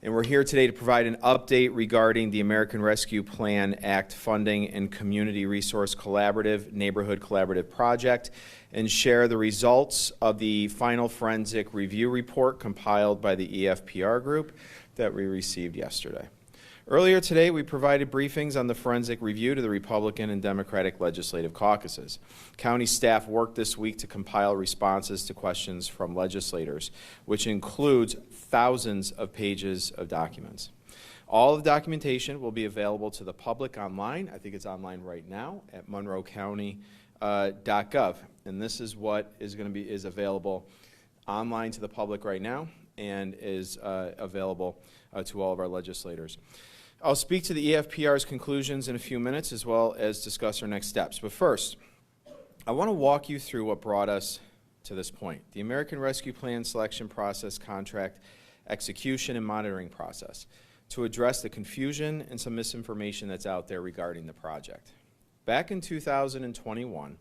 And we're here today to provide an update regarding the American Rescue Plan Act funding and Community Resource Collaborative Neighborhood Collaborative Project and share the results of the final forensic review report compiled by the EFPR group that we received yesterday. Earlier today, we provided briefings on the forensic review to the Republican and Democratic legislative caucuses. County staff worked this week to compile responses to questions from legislators, which includes thousands of pages of documents. All of the documentation will be available to the public online. I think it's online right now at monroecounty.gov. And this is what is available online to the public right now and is available to all of our legislators. I'll speak to the EFPR's conclusions in a few minutes as well as discuss our next steps. But first, I want to walk you through what brought us to this point. The American Rescue Plan selection process, contract execution, and monitoring process to address the confusion and some misinformation that's out there regarding the project. Back in 2021,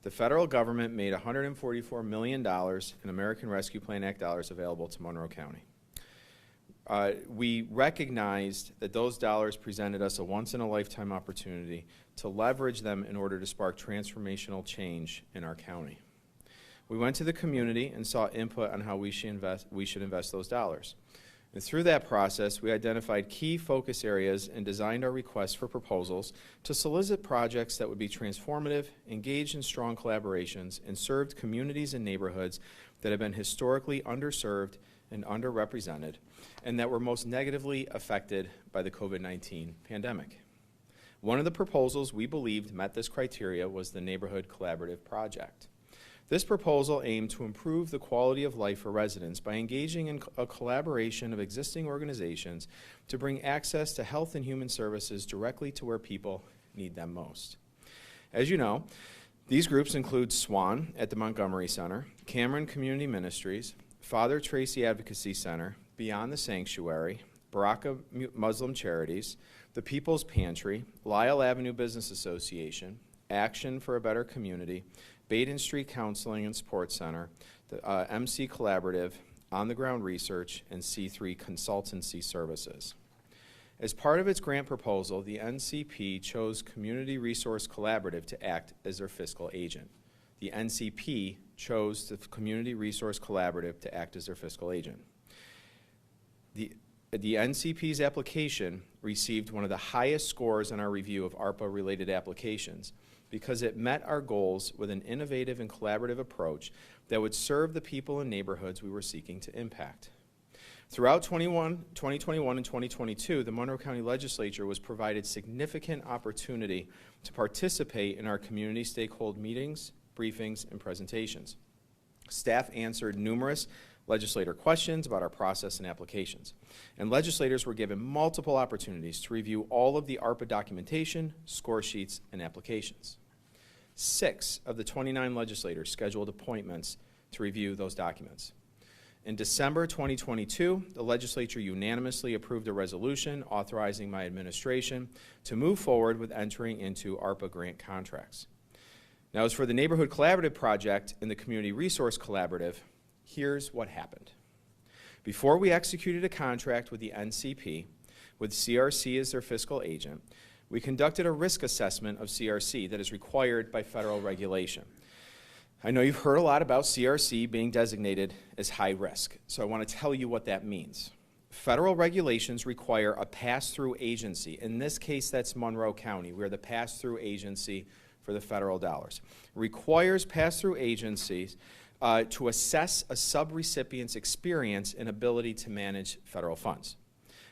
the federal government made $144 million in American Rescue Plan Act dollars available to Monroe County. We recognized that those dollars presented us a once-in-a-lifetime opportunity to leverage them in order to spark transformational change in our county. We went to the community and sought input on how we should invest those dollars. And through that process, we identified key focus areas and designed our requests for proposals to solicit projects that would be transformative, engaged in strong collaborations, and served communities and neighborhoods that have been historically underserved and underrepresented, and that were most negatively affected by the COVID-19 pandemic. One of the proposals we believed met this criteria was the Neighborhood Collaborative Project. This proposal aimed to improve the quality of life for residents by engaging in a collaboration of existing organizations to bring access to health and human services directly to where people need them most. As you know, these groups include SWAN at the Montgomery Center, Cameron Community Ministries, Father Tracy Advocacy Center, Beyond the Sanctuary, Baraka Muslim Charities, the People's Pantry, Lyle Avenue Business Association, Action for a Better Community, Baden Street Counseling and Support Center, the MC Collaborative, On the Ground Research, and C3 Consultancy Services. As part of its grant proposal, the NCP chose Community Resource Collaborative to act as their fiscal agent. The NCP chose the Community Resource Collaborative to act as their fiscal agent. The NCP's application received one of the highest scores in our review of ARPA-related applications because it met our goals with an innovative and collaborative approach that would serve the people and neighborhoods we were seeking to impact. Throughout 2021 and 2022, the Monroe County Legislature was provided significant opportunity to participate in our community stakeholder meetings, briefings, and presentations. Staff answered numerous legislator questions about our process and applications, and legislators were given multiple opportunities to review all of the ARPA documentation, score sheets, and applications. 6 of the 29 legislators scheduled appointments to review those documents. In December 2022, the legislature unanimously approved a resolution authorizing my administration to move forward with entering into ARPA grant contracts. Now, as for the Neighborhood Collaborative Project and the Community Resource Collaborative, here's what happened. Before we executed a contract with the NCP, with CRC as their fiscal agent, we conducted a risk assessment of CRC that is required by federal regulation. I know you've heard a lot about CRC being designated as high risk, so I want to tell you what that means. Federal regulations require a pass-through agency. In this case, that's Monroe County. We're the pass-through agency for the federal dollars. Requires pass-through agencies to assess a subrecipient's experience and ability to manage federal funds.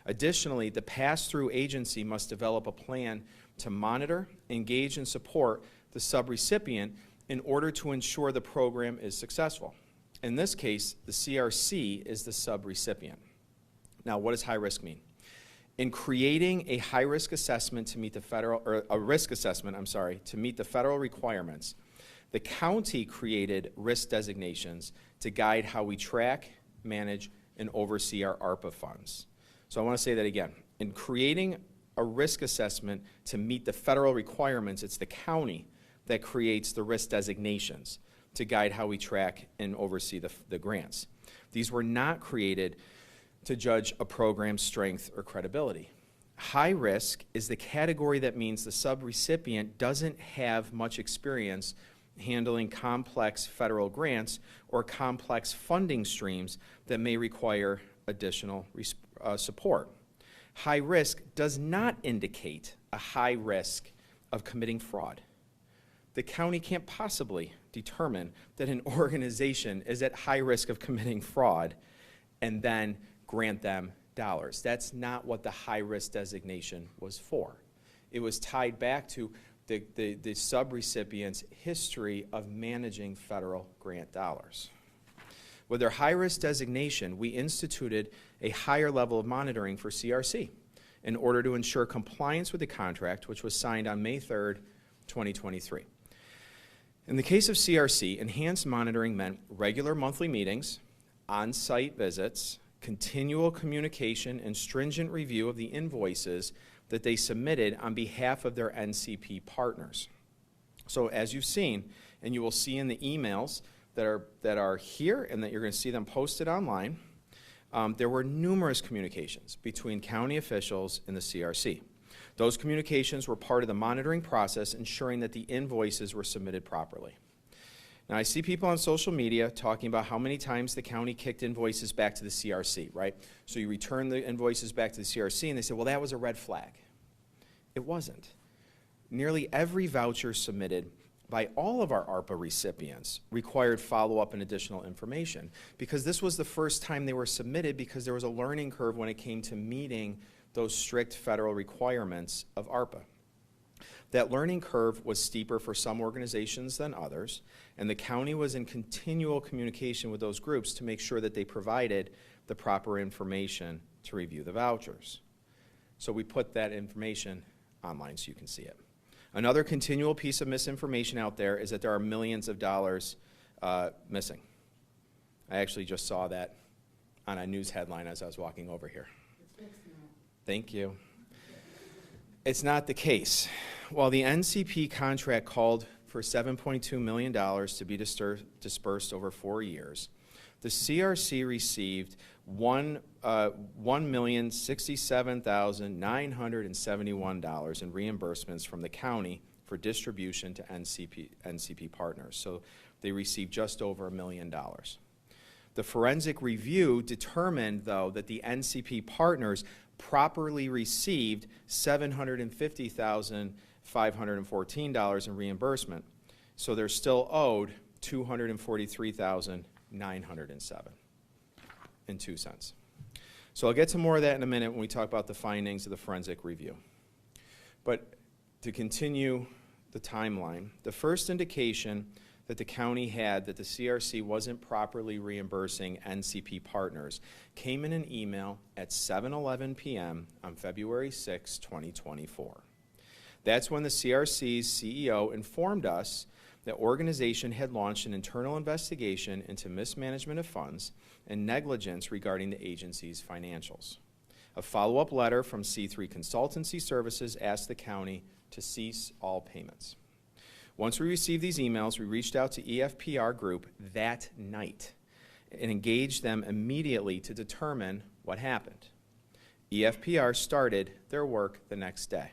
Additionally, the pass-through agency must develop a plan to monitor, engage, and support the subrecipient in order to ensure the program is successful. In this case, the CRC is the subrecipient. Now, what does high risk mean? In creating a high-risk assessment to meet the federal, or a risk assessment, to meet the federal requirements, the county created risk designations to guide how we track, manage, and oversee our ARPA funds. So I want to say that again. In creating a risk assessment to meet the federal requirements, it's the county that creates the risk designations to guide how we track and oversee the grants. These were not created to judge a program's strength or credibility. High risk is the category that means the subrecipient doesn't have much experience handling complex federal grants or complex funding streams that may require additional support. High risk does not indicate a high risk of committing fraud. The county can't possibly determine that an organization is at high risk of committing fraud and then grant them dollars. That's not what the high risk designation was for. It was tied back to the subrecipient's history of managing federal grant dollars. With their high-risk designation, we instituted a higher level of monitoring for CRC in order to ensure compliance with the contract, which was signed on May 3rd, 2023. In the case of CRC, enhanced monitoring meant regular monthly meetings, on-site visits, continual communication, and stringent review of the invoices that they submitted on behalf of their NCP partners. So as you've seen, and you will see in the emails that are here and that you're going to see them posted online, there were numerous communications between county officials and the CRC. Those communications were part of the monitoring process, ensuring that the invoices were submitted properly. Now, I see people on social media talking about how many times the county kicked invoices back to the CRC, right? So you return the invoices back to the CRC, and they say, well, that was a red flag. It wasn't. Nearly every voucher submitted by all of our ARPA recipients required follow-up and additional information, because this was the first time they were submitted, because there was a learning curve when it came to meeting those strict federal requirements of ARPA. That learning curve was steeper for some organizations than others, and the county was in continual communication with those groups to make sure that they provided the proper information to review the vouchers. So we put that information online so you can see it. Another continual piece of misinformation out there is that there are millions of dollars missing. I actually just saw that on a news headline as I was walking over here. Thank you. It's not the case. While the NCP contract called for $7.2 million to be dispersed over 4 years, the CRC received $1,067,971 in reimbursements from the county for distribution to NCP partners. So they received just over $1 million. The forensic review determined, though, that the NCP partners properly received $750,514 in reimbursement, so they're still owed $243,907.02. So I'll get to more of that in a minute when we talk about the findings of the forensic review. But to continue the timeline, the first indication that the county had that the CRC wasn't properly reimbursing NCP partners came in an email at 7:11 p.m. on February 6, 2024. That's when the CRC's CEO informed us the organization had launched an internal investigation into mismanagement of funds and negligence regarding the agency's financials. A follow-up letter from C3 Consultancy Services asked the county to cease all payments. Once we received these emails, we reached out to EFPR Group that night and engaged them immediately to determine what happened. EFPR started their work the next day.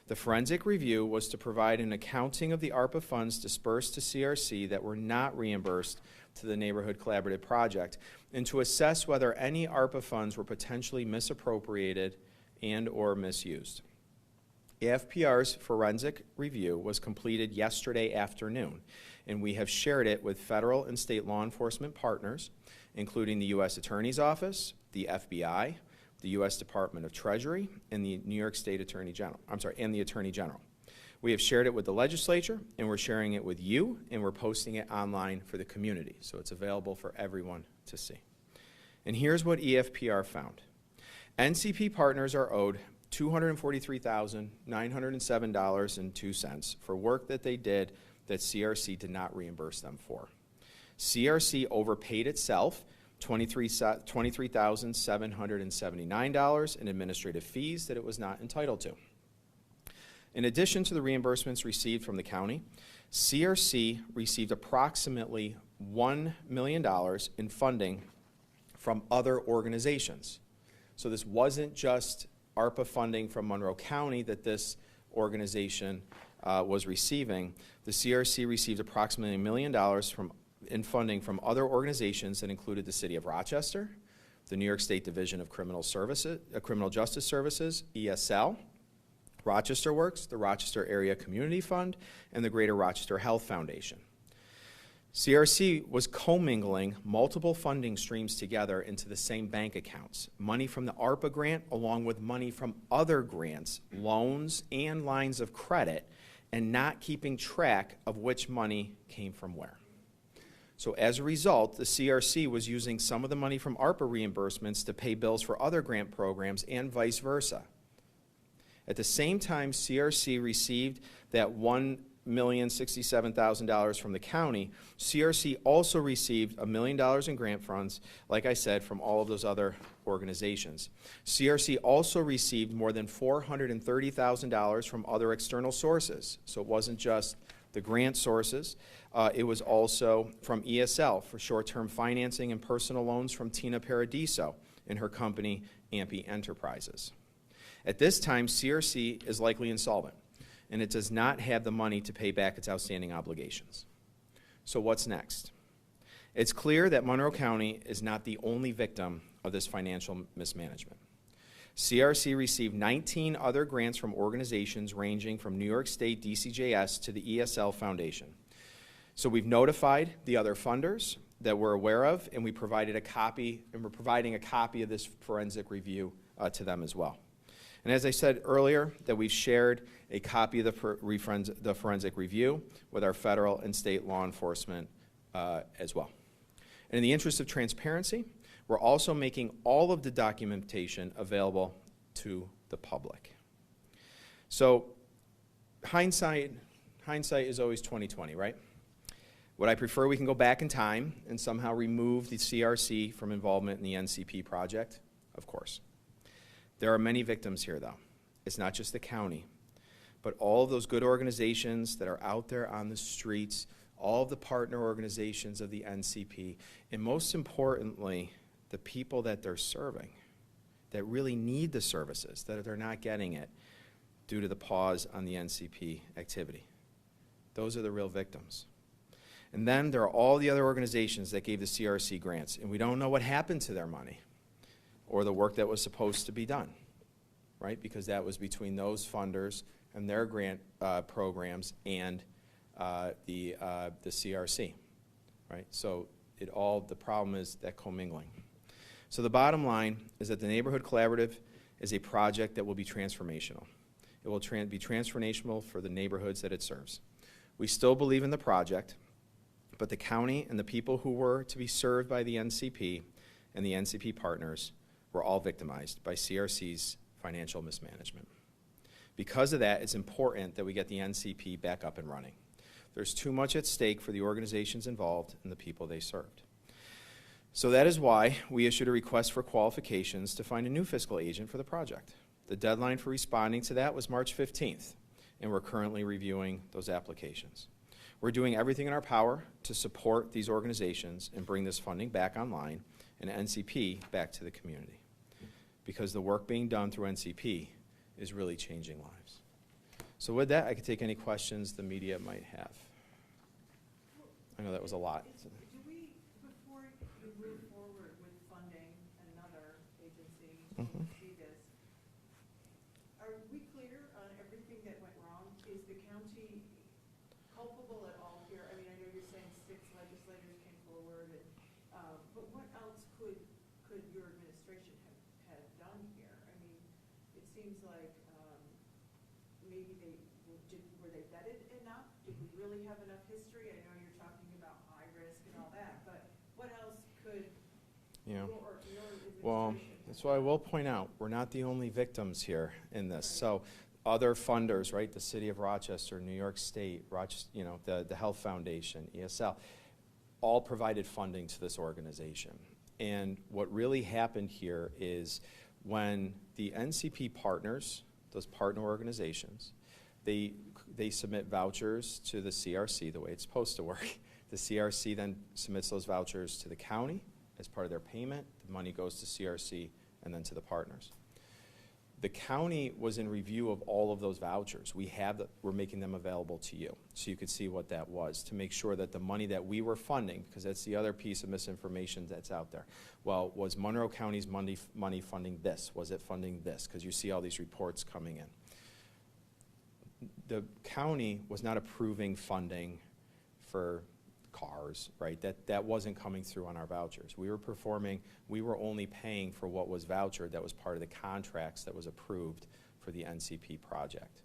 The forensic review was to provide an accounting of the ARPA funds dispersed to CRC that were not reimbursed to the Neighborhood Collaborative Project, and to assess whether any ARPA funds were potentially misappropriated and or misused. AFPR's forensic review was completed yesterday afternoon, and we have shared it with federal and state law enforcement partners, including the U.S. Attorney's Office, the FBI, the U.S. Department of Treasury, and the New York State Attorney General. And the Attorney General. We have shared it with the legislature, and we're sharing it with you, and we're posting it online for the community, so it's available for everyone to see. And here's what EFPR found. NCP partners are owed $243,907.02 for work that they did that CRC did not reimburse them for. CRC overpaid itself $23,779 in administrative fees that it was not entitled to. In addition to the reimbursements received from the county, CRC received approximately $1 million in funding from other organizations. So this wasn't just ARPA funding from Monroe County that this organization was receiving. The CRC received approximately $1 million in funding from other organizations that included the City of Rochester, the New York State Division of Criminal Justice Services, ESL, Rochester Works, the Rochester Area Community Fund, and the Greater Rochester Health Foundation. CRC was commingling multiple funding streams together into the same bank accounts, money from the ARPA grant along with money from other grants, loans, and lines of credit, and not keeping track of which money came from where. So as a result, the CRC was using some of the money from ARPA reimbursements to pay bills for other grant programs and vice versa. At the same time, CRC received that $1,067,000 from the county. CRC also received $1 million in grant funds, like I said, from all of those other organizations. CRC also received more than $430,000 from other external sources. So it wasn't just the grant sources. It was also from ESL for short-term financing and personal loans from Tina Paradiso and her company, Ampy Enterprises. At this time, CRC is likely insolvent, and it does not have the money to pay back its outstanding obligations. So what's next? It's clear that Monroe County is not the only victim of this financial mismanagement. CRC received 19 other grants from organizations ranging from New York State DCJS to the ESL Foundation. So we've notified the other funders that we're aware of, and we provided a copy, and we're providing a copy of this forensic review to them as well. And as I said earlier, that we've shared a copy of the forensic review with our federal and state law enforcement as well. And in the interest of transparency, we're also making all of the documentation available to the public. So hindsight is always 20/20, right? Would I prefer we can go back in time and somehow remove the CRC from involvement in the NCP project? Of course. There are many victims here, though. It's not just the county, but all of those good organizations that are out there on the streets, all of the partner organizations of the NCP, and most importantly, the people that they're serving, that really need the services, that they're not getting it due to the pause on the NCP activity. Those are the real victims. And then there are all the other organizations that gave the CRC grants, and we don't know what happened to their money or the work that was supposed to be done, right? Because that was between those funders and their grant programs and the CRC, right? So the problem is that commingling. So the bottom line is that the Neighborhood Collaborative is a project that will be transformational. It will be transformational for the neighborhoods that it serves. We still believe in the project, but the county and the people who were to be served by the NCP and the NCP partners were all victimized by CRC's financial mismanagement. Because of that, it's important that we get the NCP back up and running. There's too much at stake for the organizations involved and the people they served. So that is why we issued a request for qualifications to find a new fiscal agent for the project. The deadline for responding to that was March 15th, and we're currently reviewing those applications. We're doing everything in our power to support these organizations and bring this funding back online and NCP back to the community, because the work being done through NCP is really changing lives. So with that, I could take any questions the media might have. I know that was a lot. Do we, before you move forward with funding another agency to see this, are we clear on everything that went wrong? Is the county culpable at all here? I mean, I know you're saying 6 legislators came forward, and, but what else could your administration have done here? I mean, it seems like maybe were they vetted enough? Did we really have enough history? I know you're talking about high risk and all that, but what else could your administration Well, that's why I will point out, we're not the only victims here in this. So other funders, right, the City of Rochester, New York State, the Health Foundation, ESL, all provided funding to this organization. And what really happened here is when the NCP partners, those partner organizations, they submit vouchers to the CRC the way it's supposed to work. The CRC then submits those vouchers to the county as part of their payment. The money goes to CRC and then to the partners. The county was in review of all of those vouchers. We're making them available to you, so you could see what that was, to make sure that the money that we were funding, because that's the other piece of misinformation that's out there. Well, was Monroe County's money funding this? Was it funding this? Because you see all these reports coming in. The county was not approving funding for cars, right? That wasn't coming through on our vouchers. We were only paying for what was vouchered, that was part of the contracts that was approved for the NCP project.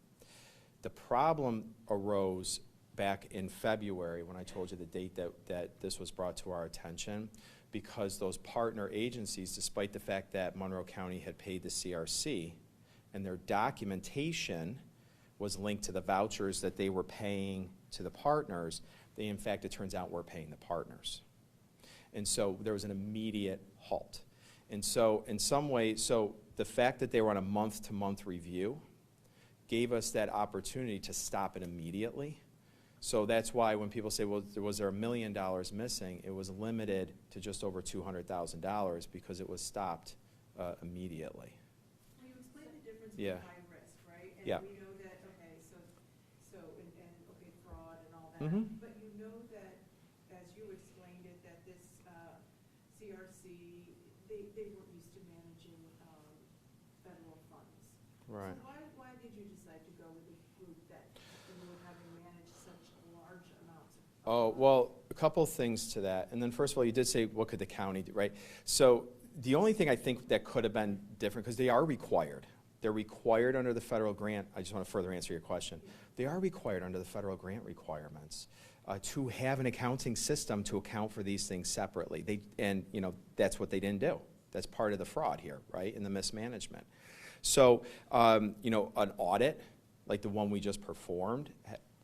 The problem arose back in February when I told you the date that this was brought to our attention, because those partner agencies, despite the fact that Monroe County had paid the CRC and their documentation was linked to the vouchers that they were paying to the partners, they, in fact, it turns out, were paying the partners. And so there was an immediate halt. And so in some way, so the fact that they were on a month-to-month review gave us that opportunity to stop it immediately. So that's why when people say, well, was there $1 million missing, it was limited to just over $200,000 because it was stopped immediately. Well, you explained the difference Yeah. in high risk, right? And Yeah. we know that, okay, fraud and all that. Mhm. But you know that, as you explained it, that this CRC, they weren't used to managing federal funds. Right. So why did you decide to go with a group that you were having managed such large amounts of Oh, well, a couple things to that. And then first of all, you did say, what could the county do, right? So the only thing I think that could have been different, because they are required. They're required under the federal grant. I just want to further answer your question. They are required under the federal grant requirements to have an accounting system to account for these things separately. And that's what they didn't do. That's part of the fraud here, right, and the mismanagement. So, an audit like the one we just performed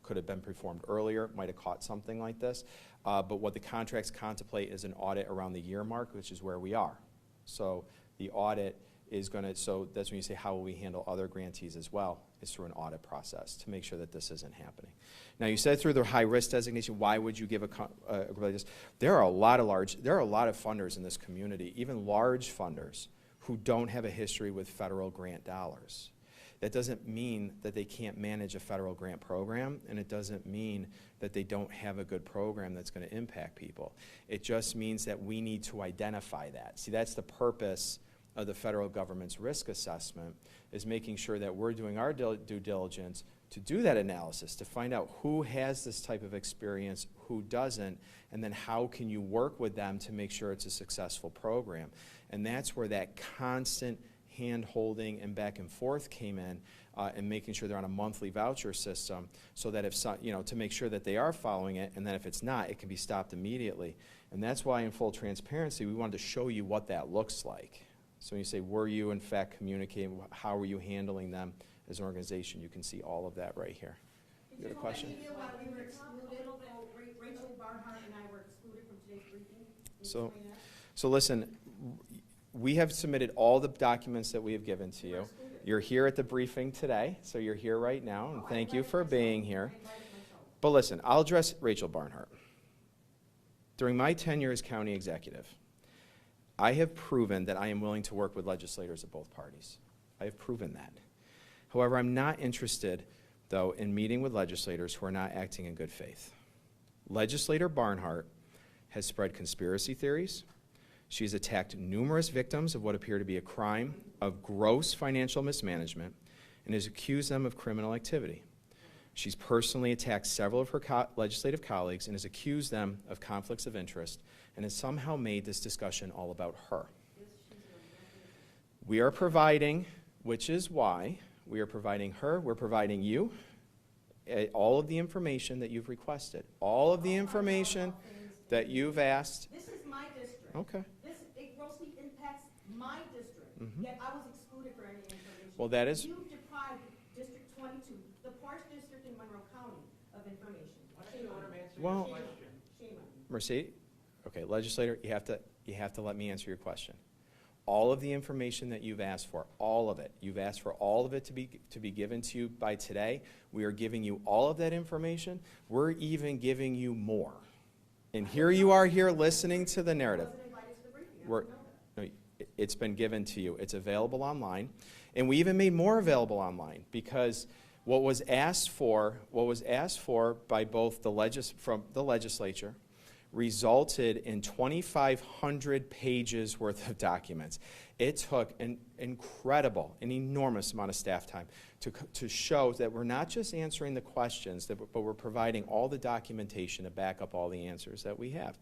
could have been performed earlier, might have caught something like this. But what the contracts contemplate is an audit around the year mark, which is where we are. So the audit is going to, so that's when you say how will we handle other grantees as well, is through an audit process to make sure that this isn't happening. Now you said through the high risk designation, why would you give a group like this? There are a lot of funders in this community, even large funders, who don't have a history with federal grant dollars. That doesn't mean that they can't manage a federal grant program, and it doesn't mean that they don't have a good program that's going to impact people. It just means that we need to identify that. See, that's the purpose of the federal government's risk assessment, is making sure that we're doing our due diligence to do that analysis, to find out who has this type of experience, who doesn't, and then how can you work with them to make sure it's a successful program. And that's where that constant hand-holding and back and forth came in, and making sure they're on a monthly voucher system, so that if to make sure that they are following it, and then if it's not, it can be stopped immediately. And that's why, in full transparency, we wanted to show you what that looks like. So when you say, were you in fact communicating, how were you handling them as an organization, you can see all of that right here. You got a question? Why we were excluded, Rachel Barnhart and I were excluded from today's briefing? So listen, we have submitted all the documents that we have given to you. You're here at the briefing today, so you're here right now, and thank you for being here. But listen, I'll address Rachel Barnhart. During my tenure as county executive, I have proven that I am willing to work with legislators of both parties. I have proven that. However, I'm not interested, though, in meeting with legislators who are not acting in good faith. Legislator Barnhart has spread conspiracy theories. She has attacked numerous victims of what appear to be a crime of gross financial mismanagement and has accused them of criminal activity. She's personally attacked several of her legislative colleagues and has accused them of conflicts of interest, and has somehow made this discussion all about her. We are providing, which is why we are providing her, we're providing you, all of the information that you've requested, all of the information that you've asked. This is my district. Okay. It grossly impacts my district, yet I was excluded for any information. Well, that is. You've deprived District 22, the poorest district in Monroe County, of information. Shame on you. Well, Shame on you. Mercedes, okay, legislator, you have to let me answer your question. All of the information that you've asked for, all of it, you've asked for all of it to be given to you by today. We are giving you all of that information. We're even giving you more. And here you are here listening to the narrative. I wasn't invited to the briefing. I didn't know that. It's been given to you. It's available online. And we even made more available online because what was asked for by both from the legislature resulted in 2,500 pages worth of documents. It took an enormous amount of staff time to show that we're not just answering the questions, but we're providing all the documentation to back up all the answers that we have.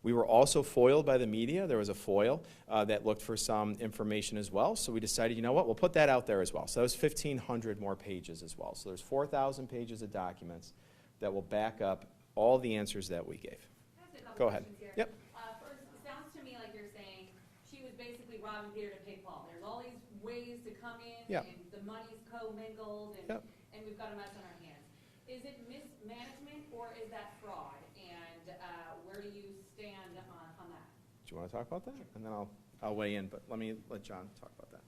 We were also foiled by the media. There was a foil that looked for some information as well. So we decided, you know what, we'll put that out there as well. So that was 1,500 more pages as well. So there's 4,000 pages of documents that will back up all the answers that we gave. Go ahead. Yep. First, it sounds to me like you're saying she was basically robbing Peter to pay Paul. There's all these ways to come in, Yep. and the money's commingled, and, Yep. and we've got a mess on our hands. Is it mismanagement or is that fraud? And where do you stand on that? Do you want to talk about that? And then I'll weigh in, but let John talk about that.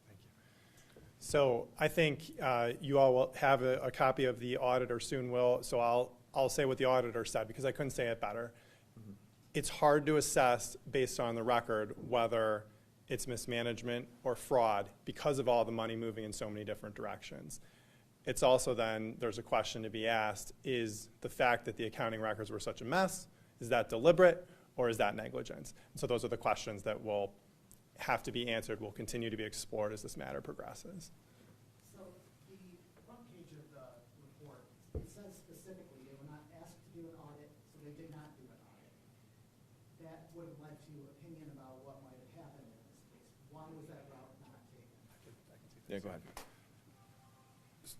Thank you. So I think you all will have a copy of the audit, or soon will, so I'll say what the auditor said because I couldn't say it better. Mm-hmm. It's hard to assess based on the record whether it's mismanagement or fraud because of all the money moving in so many different directions. It's also then, there's a question to be asked, is the fact that the accounting records were such a mess, is that deliberate or is that negligence? And so those are the questions that will have to be answered, will continue to be explored as this matter progresses. So the front page of the report, it says specifically they were not asked to do an audit, so they did not do an audit. That would have led to opinion about what might have happened in this case. Why was that route not taken? Yeah, go ahead.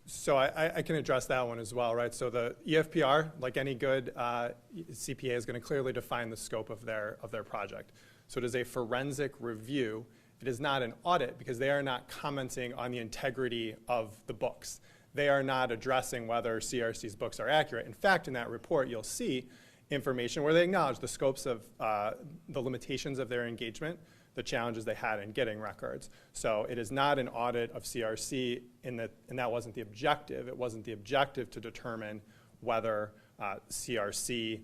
So I can address that one as well, right? So the EFPR, like any good CPA, is going to clearly define the scope of their project. So it is a forensic review. It is not an audit because they are not commenting on the integrity of the books. They are not addressing whether CRC's books are accurate. In fact, in that report, you'll see information where they acknowledge the scopes of the limitations of their engagement, the challenges they had in getting records. So it is not an audit of CRC and that wasn't the objective. It wasn't the objective to determine whether CRC,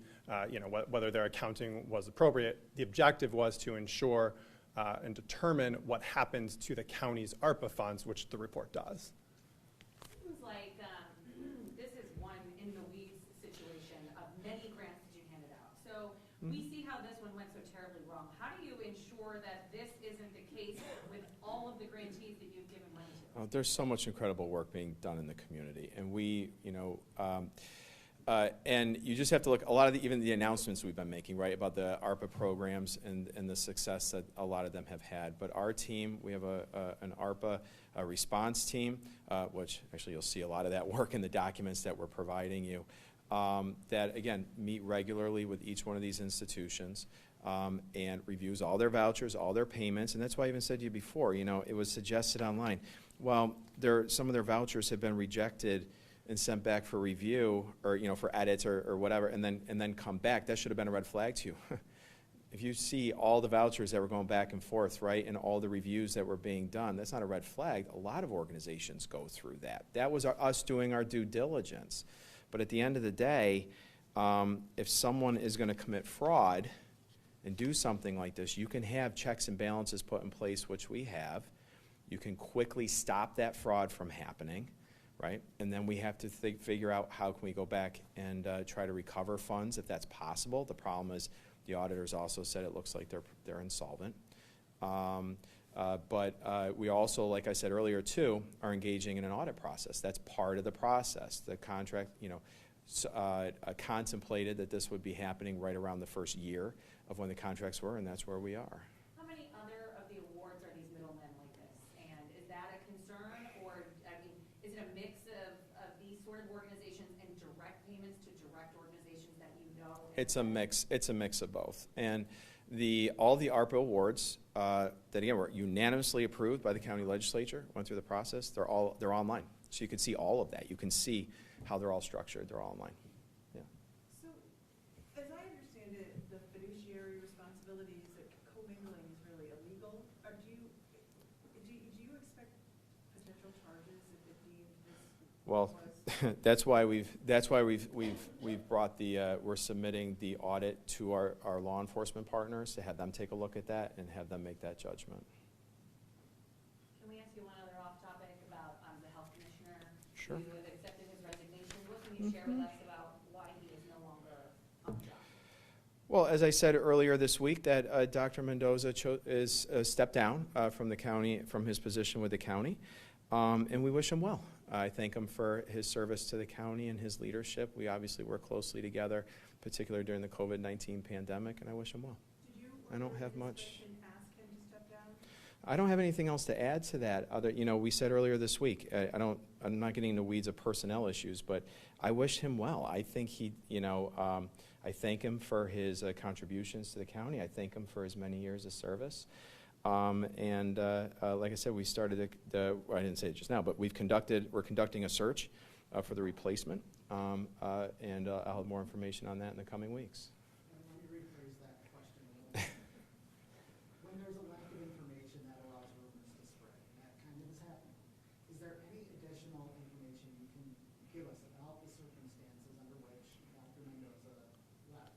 whether their accounting was appropriate. The objective was to ensure and determine what happens to the county's ARPA funds, which the report does. Seems like this is one in the weeds situation of many grants that you handed out. So we see how this one went so terribly wrong. How do you ensure that this isn't the case with all of the grantees that you've given money to? There's so much incredible work being done in the community, and we, and you just have to look, a lot of even the announcements we've been making, right, about the ARPA programs and the success that a lot of them have had. But our team, we have an ARPA response team, which actually you'll see a lot of that work in the documents that we're providing you, that, again, meet regularly with each one of these institutions and reviews all their vouchers, all their payments. And that's why I even said to you before, it was suggested online. Well, some of their vouchers have been rejected and sent back for review or, for edits or whatever, and then come back. That should have been a red flag to you. If you see all the vouchers that were going back and forth, right, and all the reviews that were being done, that's not a red flag. A lot of organizations go through that. That was us doing our due diligence. But at the end of the day, if someone is going to commit fraud and do something like this, you can have checks and balances put in place, which we have. You can quickly stop that fraud from happening. Right, and then we have to figure out how can we go back and try to recover funds if that's possible. The problem is the auditors also said it looks like they're insolvent. But we also, like I said earlier too, are engaging in an audit process. That's part of the process. The contract, contemplated that this would be happening right around the first year of when the contracts were, and that's where we are. How many other of the awards are these middlemen like this? And is that a concern, or is it a mix of these sort of organizations and direct payments to direct organizations that you know? It's a mix. It's a mix of both. And all the ARPA awards that again were unanimously approved by the county legislature, went through the process. They're online, so you can see all of that. You can see how they're all structured. They're all online. Yeah. So, as I understand it, the fiduciary responsibilities, commingling is really illegal. Or do you expect potential charges if it deemed this Well, was That's why we've brought the, we're submitting the audit to our law enforcement partners to have them take a look at that and have them make that judgment. Can we ask you one other off topic about the health commissioner? Sure. You have accepted his resignation. What can you share with us about why he is no longer on the job? Well, as I said earlier this week, that Dr. Mendoza is stepped down from the county, from his position with the county, and we wish him well. I thank him for his service to the county and his leadership. We obviously work closely together, particularly during the COVID-19 pandemic, and I wish him well. Did you, I don't have under much. discretion, ask him to step down? I don't have anything else to add to that. Other, we said earlier this week, I'm not getting into weeds of personnel issues, but I wish him well. I think I thank him for his contributions to the county. I thank him for his many years of service. Like I said, we started I didn't say it just now, but we're conducting a search for the replacement, and I'll have more information on that in the coming weeks. Let me rephrase that question a little bit. When there's a lack of information that allows rumors to spread, and that kind of is happening, is there any additional information you can give us about the circumstances under which Dr. Mendoza left?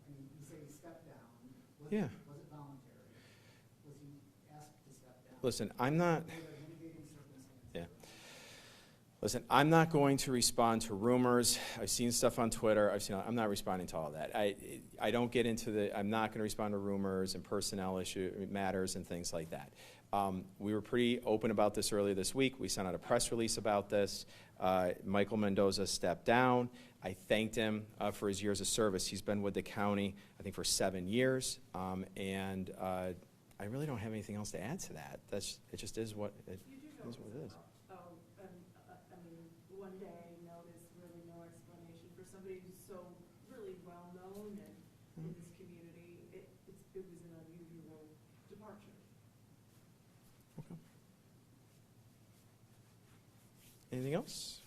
I mean, you say he stepped down. Yeah. Was it voluntary? Was he asked to step down? Listen, I'm not. Were there mitigating circumstances? Yeah. Listen, I'm not going to respond to rumors. I've seen stuff on Twitter. I'm not responding to all that. I don't get into I'm not going to respond to rumors and personnel matters and things like that. We were pretty open about this earlier this week. We sent out a press release about this. Michael Mendoza stepped down. I thanked him for his years of service. He's been with the county, I think, for 7 years. I really don't have anything else to add to that. It just is what it You do is. What it is. I mean, one day, notice, really no explanation for somebody who's so really well-known and in this community. It was an unusual departure. Okay. Anything else?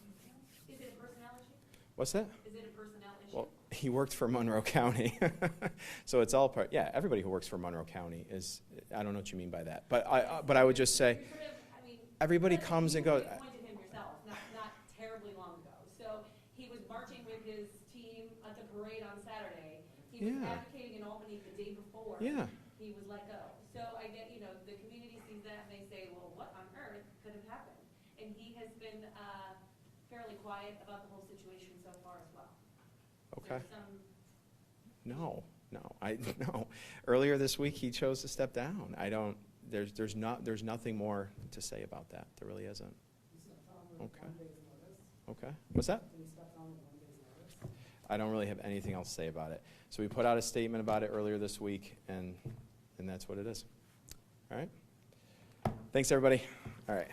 Is it a personnel issue? What's that? Is it a personnel issue? Well, he worked for Monroe County, so it's all part. Yeah, everybody who works for Monroe County is. I don't know what you mean by that, but I would just say, You sort of, I mean, everybody but comes and you goes. appointed him yourself, not terribly long ago. So he was marching with his team at the parade on Saturday. He was Yeah. advocating in Albany the day before. Yeah. He was let go. So I get, the community sees that and they say, well, what on earth could have happened? And he has been fairly quiet about the whole situation so far as well. Okay. There's some No. No. Earlier this week, he chose to step down. I don't. There's nothing more to say about that. There really isn't. He stepped down with Okay. 1 day's notice? Okay. What's that? Did he step down with 1 day's notice? I don't really have anything else to say about it. So we put out a statement about it earlier this week, and that's what it is. All right? Thanks, everybody. All right.